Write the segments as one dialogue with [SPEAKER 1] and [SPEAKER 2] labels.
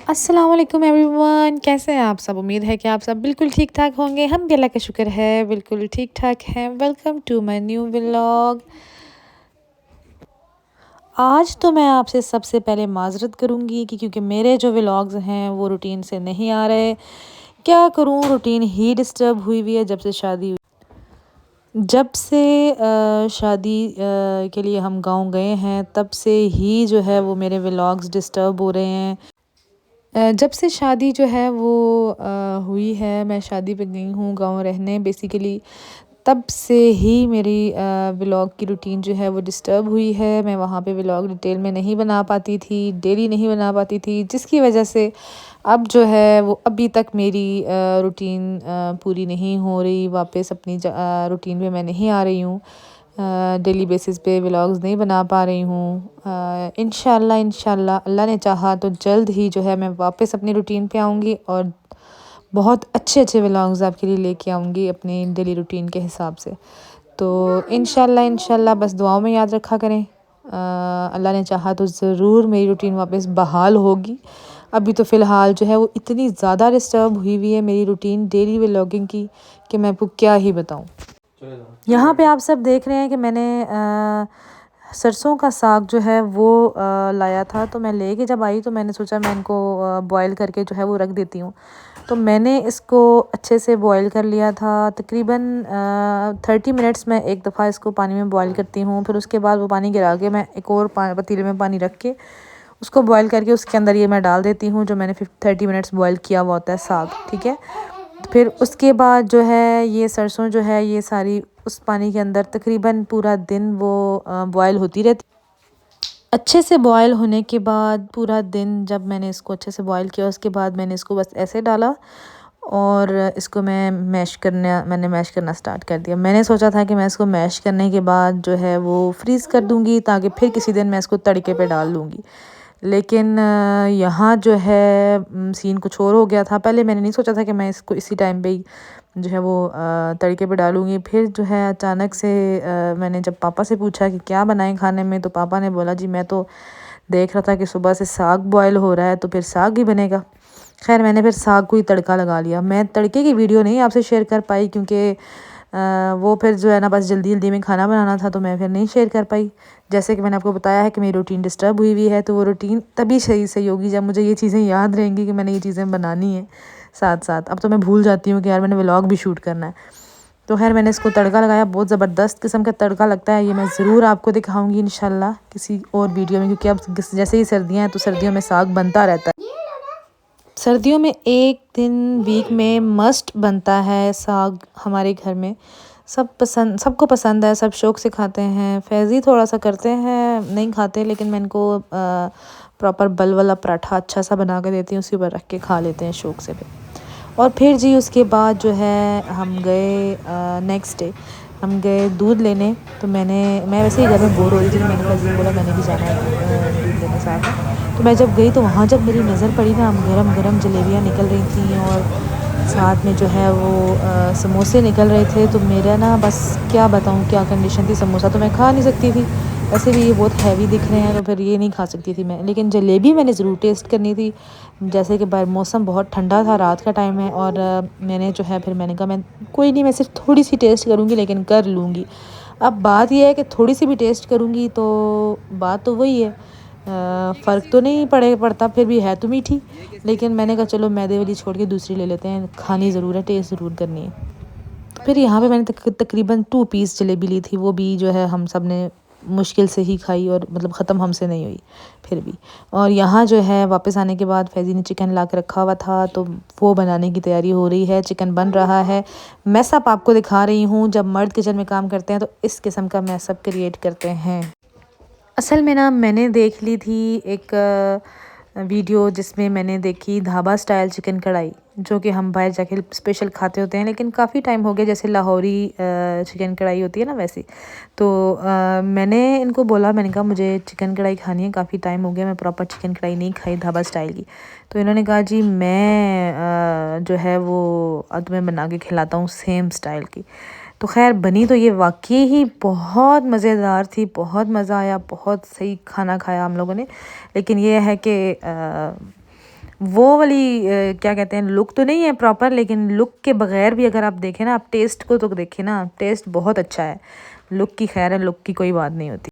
[SPEAKER 1] अस्सलाम वालेकुम एवरीवन, कैसे हैं आप सब। उम्मीद है कि आप सब बिल्कुल ठीक ठाक होंगे। हम भी अल्लाह का शुक्र है बिल्कुल ठीक ठाक हैं। Welcome to my new vlog. आज तो मैं आपसे सबसे पहले माजरत करूंगी कि क्योंकि मेरे जो व्लॉग्स हैं वो रूटीन से नहीं आ रहे। क्या करूं, रूटीन ही डिस्टर्ब हुई है जब से शादी हुई। जब से शादी के लिए हम गांव गए हैं तब से ही जो है वो मेरे व्लॉग्स डिस्टर्ब हो रहे हैं। जब से शादी जो है वो हुई है, मैं शादी पे गई हूँ गाँव रहने बेसिकली, तब से ही मेरी व्लॉग की रूटीन जो है वो डिस्टर्ब हुई है। मैं वहाँ पे व्लॉग डिटेल में नहीं बना पाती थी, डेली नहीं बना पाती थी, जिसकी वजह से अब जो है वो अभी तक मेरी रूटीन पूरी नहीं हो रही। वापस अपनी रूटीन पे मैं नहीं आ रही हूँ। डेली बेसिस पे व्लॉग्स नहीं बना पा रही हूँ। इंशाल्लाह अल्लाह ने चाहा तो जल्द ही जो है मैं वापस अपनी रूटीन पे आऊँगी और बहुत अच्छे अच्छे व्लॉग्स आपके लिए लेके आऊँगी अपनी डेली रूटीन के हिसाब से। तो इंशाल्लाह बस दुआओं में याद रखा करें। अल्लाह ने चाहा तो ज़रूर मेरी रूटीन वापस बहाल होगी। अभी तो फ़िलहाल जो है वो इतनी ज़्यादा डिस्टर्ब हुई है मेरी रूटीन डेली व्लॉगिंग की कि मैं आपको क्या ही बताऊँ। यहाँ पे आप सब देख रहे हैं कि मैंने सरसों का साग जो है वो लाया था। तो मैं लेके जब आई तो मैंने सोचा मैं इनको बॉईल करके जो है वो रख देती हूँ। तो मैंने इसको अच्छे से बॉईल कर लिया था। तकरीबन 30 मिनट्स में एक दफ़ा इसको पानी में बॉईल करती हूँ। फिर उसके बाद वो पानी गिरा के मैं एक और पतीले में पानी रख के उसको बॉईल करके उसके अंदर ये मैं डाल देती हूँ जो मैंने 30 मिनट्स बॉईल किया हुआ होता है साग। ठीक है, फिर उसके बाद जो है ये सरसों जो है ये सारी उस पानी के अंदर तकरीबन पूरा दिन वो बॉयल होती रहती। अच्छे से बॉयल होने के बाद पूरा दिन जब मैंने इसको अच्छे से बॉयल किया उसके बाद मैंने इसको बस ऐसे डाला और इसको मैंने मैश करना स्टार्ट कर दिया। मैंने सोचा था कि मैं इसको मैश करने के बाद जो है वो फ्रीज़ कर दूँगी ताकि फिर किसी दिन मैं इसको तड़के पे डाल लूँगी। लेकिन यहाँ जो है सीन कुछ और हो गया था। पहले मैंने नहीं सोचा था कि मैं इसको इसी टाइम पे ही जो है वो तड़के पे डालूँगी। फिर जो है अचानक से मैंने जब पापा से पूछा कि क्या बनाएं खाने में, तो पापा ने बोला जी मैं तो देख रहा था कि सुबह से साग बॉयल हो रहा है तो फिर साग ही बनेगा। खैर मैंने फिर साग को ही तड़का लगा लिया। मैं तड़के की वीडियो नहीं आपसे शेयर कर पाई क्योंकि वो फिर जो है ना बस जल्दी जल्दी में खाना बनाना था तो मैं फिर नहीं शेयर कर पाई। जैसे कि मैंने आपको बताया है कि मेरी रूटीन डिस्टर्ब हुई है तो वो रूटीन तभी सही होगी जब मुझे ये चीज़ें याद रहेंगी कि मैंने ये चीज़ें बनानी है साथ साथ। अब तो मैं भूल जाती हूँ कि यार मैंने व्लॉग भी शूट करना है। तो खैर मैंने इसको तड़का लगाया, बहुत ज़बरदस्त किस्म का तड़का लगता है। ये मैं ज़रूर आपको दिखाऊंगी इंशाल्लाह किसी और वीडियो में, क्योंकि अब जैसे ही सर्दियाँ हैं तो सर्दियों में साग बनता रहता है। सर्दियों में एक दिन वीक में मस्ट बनता है साग हमारे घर में। सबको पसंद है, सब शौक़ से खाते हैं। फैज़ी थोड़ा सा करते हैं, नहीं खाते, लेकिन मैं इनको प्रॉपर बल वाला पराठा अच्छा सा बना के देती हूँ, उसी ऊपर रख के खा लेते हैं शौक़ से। और फिर जी उसके बाद जो है हम गए नेक्स्ट डे हम गए दूध लेने। तो मैं वैसे ही घर में बोर हो रही थी, मैंने कहा बोला मैंने भी जाना है दूध लेने साथ। तो मैं जब गई तो वहाँ जब मेरी नज़र पड़ी ना, गरम गरम जलेबियाँ निकल रही थी और साथ में जो है वो समोसे निकल रहे थे। तो मेरा ना बस क्या बताऊँ क्या कंडीशन थी। समोसा तो मैं खा नहीं सकती थी, वैसे भी ये बहुत हैवी दिख रहे हैं तो फिर ये नहीं खा सकती थी मैं, लेकिन जलेबी मैंने ज़रूर टेस्ट करनी थी। जैसे कि मौसम बहुत ठंडा था, रात का टाइम है और मैंने जो है फिर मैंने कहा मैं कोई नहीं, मैं सिर्फ थोड़ी सी टेस्ट करूँगी लेकिन कर लूँगी। अब बात यह है कि थोड़ी सी भी टेस्ट करूँगी तो बात तो वही है, फ़र्क तो नहीं पड़ता, फिर भी है तो मीठी। लेकिन मैंने कहा चलो मैदे वाली छोड़ के दूसरी ले लेते हैं, खानी ज़रूर है, टेस्ट ज़रूर करनी है। तो फिर यहाँ पे मैंने तकरीबन 2 पीस जलेबी ली थी, वो भी जो है हम सब ने मुश्किल से ही खाई और मतलब ख़त्म हमसे नहीं हुई फिर भी। और यहाँ जो है वापस आने के बाद फैज़ी ने चिकन ला के रखा हुआ था तो वो बनाने की तैयारी हो रही है, चिकन बन रहा है। मैसअप आपको दिखा रही हूँ, जब मर्द किचन में काम करते हैं तो इस किस्म का मैसअप क्रिएट करते हैं। असल में ना मैंने देख ली थी एक वीडियो जिसमें मैंने देखी ढाबा स्टाइल चिकन कढ़ाई, जो कि हम बाहर जाके स्पेशल खाते होते हैं, लेकिन काफ़ी टाइम हो गया, जैसे लाहौरी चिकन कढ़ाई होती है ना वैसी। तो मैंने इनको बोला, मैंने कहा मुझे चिकन कढ़ाई खानी है, काफ़ी टाइम हो गया मैं प्रॉपर चिकन कढ़ाई नहीं खाई ढाबा स्टाइल की। तो इन्होंने कहा जी मैं जो है वो तुम्हें बना के खिलाता हूँ सेम स्टाइल की। तो खैर बनी तो ये वाकई ही बहुत मज़ेदार थी, बहुत मज़ा आया, बहुत सही खाना खाया हम लोगों ने। लेकिन ये है कि वो वाली क्या कहते हैं, लुक तो नहीं है प्रॉपर, लेकिन लुक के बगैर भी अगर आप देखें ना, आप टेस्ट को तो देखें ना, टेस्ट बहुत अच्छा है। लुक की खैर है, लुक की कोई बात नहीं होती।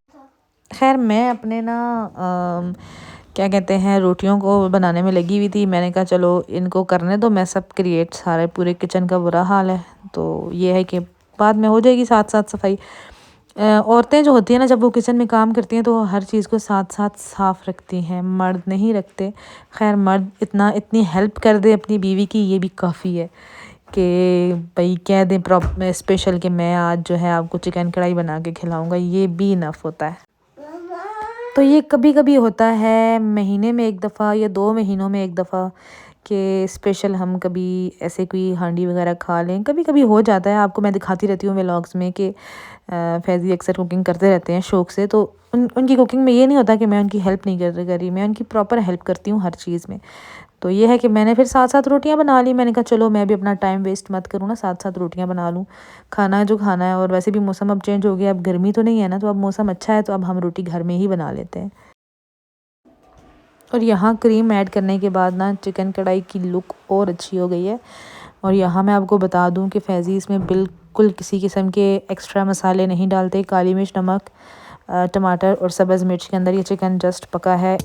[SPEAKER 1] खैर मैं अपने ना क्या कहते हैं, रोटियों को बनाने में लगी हुई थी। मैंने कहा चलो इनको करने दो, मैं सब क्रिएट, सारे पूरे किचन का बुरा हाल है, तो ये है कि बाद में हो जाएगी साथ साथ सफाई। औरतें जो होती हैं ना, जब वो किचन में काम करती हैं तो वो हर चीज़ को साथ साथ साफ़ रखती हैं, मर्द नहीं रखते। खैर मर्द इतनी हेल्प कर दे अपनी बीवी की, ये भी काफ़ी है कि भाई कह दें स्पेशल कि मैं आज जो है आपको चिकन कढ़ाई बना के खिलाऊंगा, ये भी इनफ होता है। तो ये कभी कभी होता है महीने में एक दफ़ा या 2 महीनों में एक दफ़ा कि स्पेशल हम कभी ऐसे कोई हांडी वगैरह खा लें, कभी कभी हो जाता है। आपको मैं दिखाती रहती हूँ व्लॉग्स में कि फैज़ी अक्सर कुकिंग करते रहते हैं शौक़ से, तो उनकी कुकिंग में ये नहीं होता कि मैं उनकी हेल्प नहीं कर रही, मैं उनकी प्रॉपर हेल्प करती हूँ हर चीज़ में। तो ये है कि मैंने फिर साथ साथ रोटियां बना ली। मैंने कहा चलो मैं भी अपना टाइम वेस्ट मत करूँ ना, साथ साथ रोटियां बना लूँ, खाना जो खाना है। और वैसे भी मौसम अब चेंज हो गया, अब गर्मी तो नहीं है ना, तो अब मौसम अच्छा है, तो अब हम रोटी घर में ही बना लेते हैं। और यहाँ क्रीम ऐड करने के बाद ना चिकन कढ़ाई की लुक और अच्छी हो गई है। और यहाँ मैं आपको बता दूँ कि फैज़ी इसमें बिल्कुल किसी किस्म के एक्स्ट्रा मसाले नहीं डालते। काली मिर्च, नमक, टमाटर और सब्ज़ मिर्च के अंदर ये चिकन जस्ट पका है।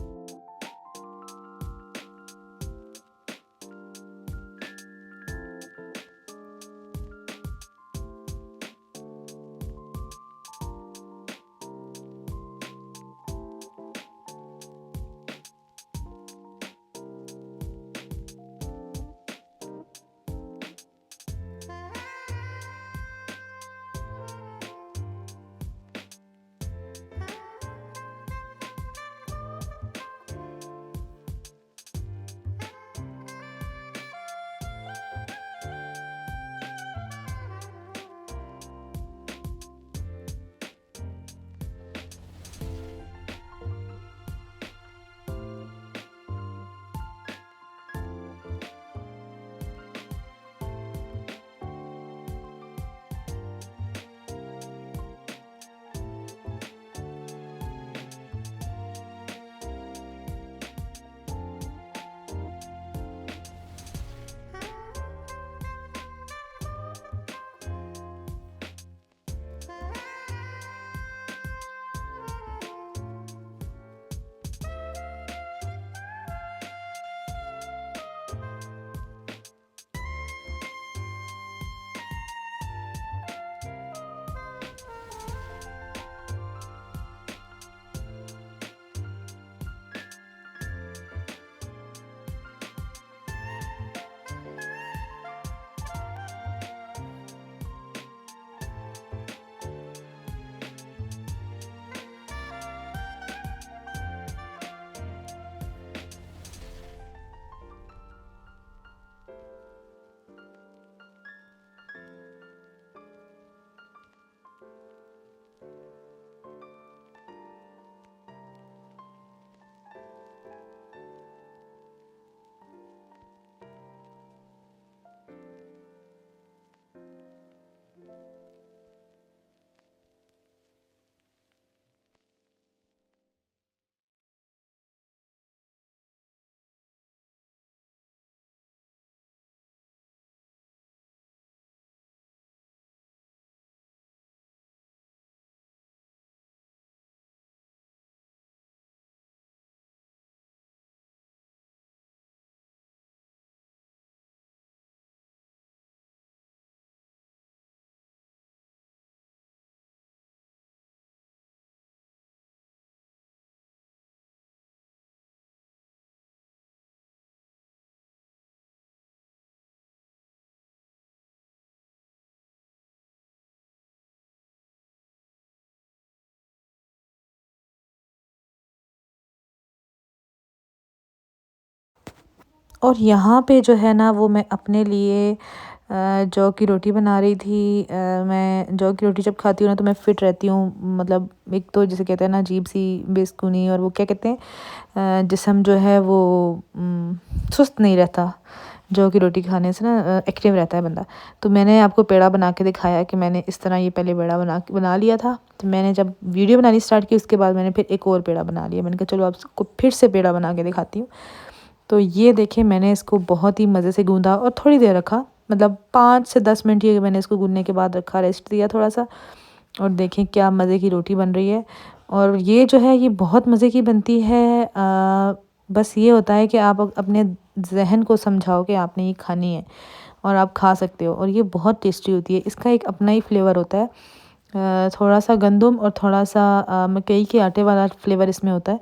[SPEAKER 1] और यहाँ पे जो है ना, वो मैं अपने लिए जौ की रोटी बना रही थी। मैं जौ की रोटी जब खाती हूँ ना तो मैं फ़िट रहती हूँ। मतलब एक तो जिसे कहते हैं ना अजीब सी बेसुनी, और वो क्या कहते हैं जिस्म जो है वो सुस्त नहीं रहता। जौ की रोटी खाने से ना एक्टिव रहता है बंदा। तो मैंने आपको पेड़ा बना के दिखाया कि मैंने इस तरह ये पहले पेड़ा बना लिया था। तो मैंने जब वीडियो बनानी स्टार्ट की उसके बाद मैंने फिर एक और पेड़ा बना लिया। मैंने कहा चलो आपको फिर से पेड़ा बना के दिखाती हूँ। तो ये देखें मैंने इसको बहुत ही मज़े से गूँधा और थोड़ी देर रखा, मतलब 5 से 10 मिनट ये मैंने इसको गूँधने के बाद रखा, रेस्ट दिया थोड़ा सा। और देखें क्या मज़े की रोटी बन रही है। और ये जो है ये बहुत मज़े की बनती है। बस ये होता है कि आप अपने ज़हन को समझाओ कि आपने ये खानी है और आप खा सकते हो, और ये बहुत टेस्टी होती है। इसका एक अपना ही फ्लेवर होता है, थोड़ा सा गंदम और थोड़ा सा मकई के आटे वाला फ्लेवर इसमें होता है,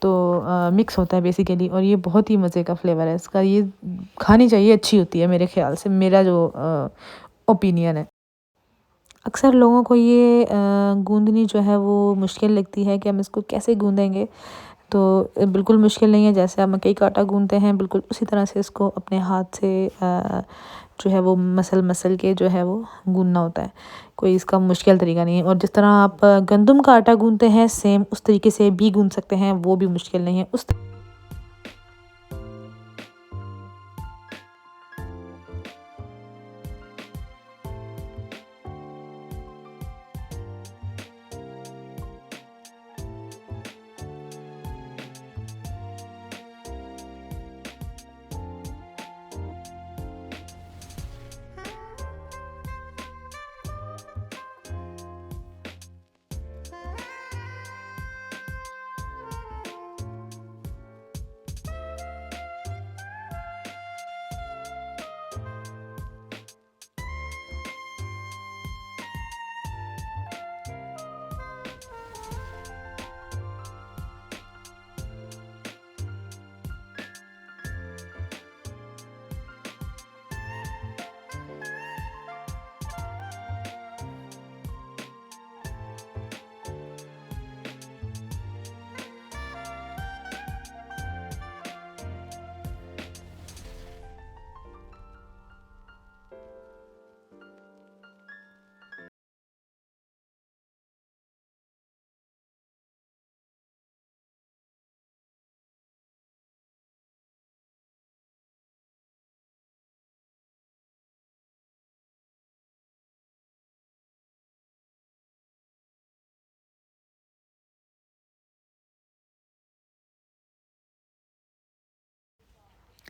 [SPEAKER 1] तो मिक्स होता है बेसिकली, और ये बहुत ही मज़े का फ्लेवर है इसका। ये खानी चाहिए, अच्छी होती है मेरे ख्याल से, मेरा जो ओपिनियन है। अक्सर लोगों को ये गूँदनी जो है वो मुश्किल लगती है कि हम इसको कैसे गूँदेंगे। तो बिल्कुल मुश्किल नहीं है, जैसे आप मकई का आटा गूँथते हैं बिल्कुल उसी तरह से इसको अपने हाथ से जो है वो मसल के जो है वो गूँथना होता है। कोई इसका मुश्किल तरीका नहीं है, और जिस तरह आप गंदम का आटा गूँथते हैं सेम उस तरीके से भी गूँथ सकते हैं, वो भी मुश्किल नहीं है। उस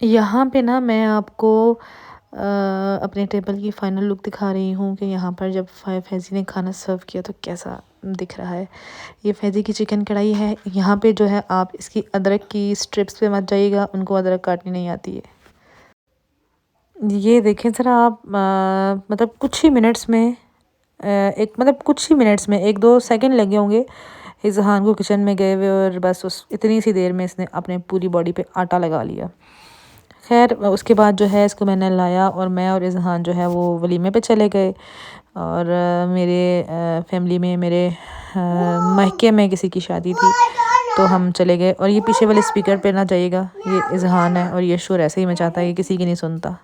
[SPEAKER 1] यहाँ पे ना मैं आपको अपने टेबल की फ़ाइनल लुक दिखा रही हूँ कि यहाँ पर जब फैज़ी ने खाना सर्व किया तो कैसा दिख रहा है। ये फैज़ी की चिकन कढ़ाई है। यहाँ पे जो है आप इसकी अदरक की स्ट्रिप्स पे मत जाइएगा, उनको अदरक काटनी नहीं आती है। ये देखें ज़रा आप, मतलब कुछ ही मिनट्स में, कुछ ही मिनट्स में 1-2 सेकंड लगे होंगे इज़हान को किचन में गए हुए, और बस उस इतनी सी देर में इसने अपने पूरी बॉडी पे आटा लगा लिया। खैर उसके बाद जो है इसको मैंने लाया और मैं और इज़हान जो है वो वलीमे पे चले गए, और मेरे फैमिली में मेरे मायके में किसी की शादी थी, तो हम चले गए। और ये पीछे वाले स्पीकर पे ना जाइएगा, ये इज़हान है और ये शोर ऐसे ही मचाता है कि किसी की नहीं सुनता।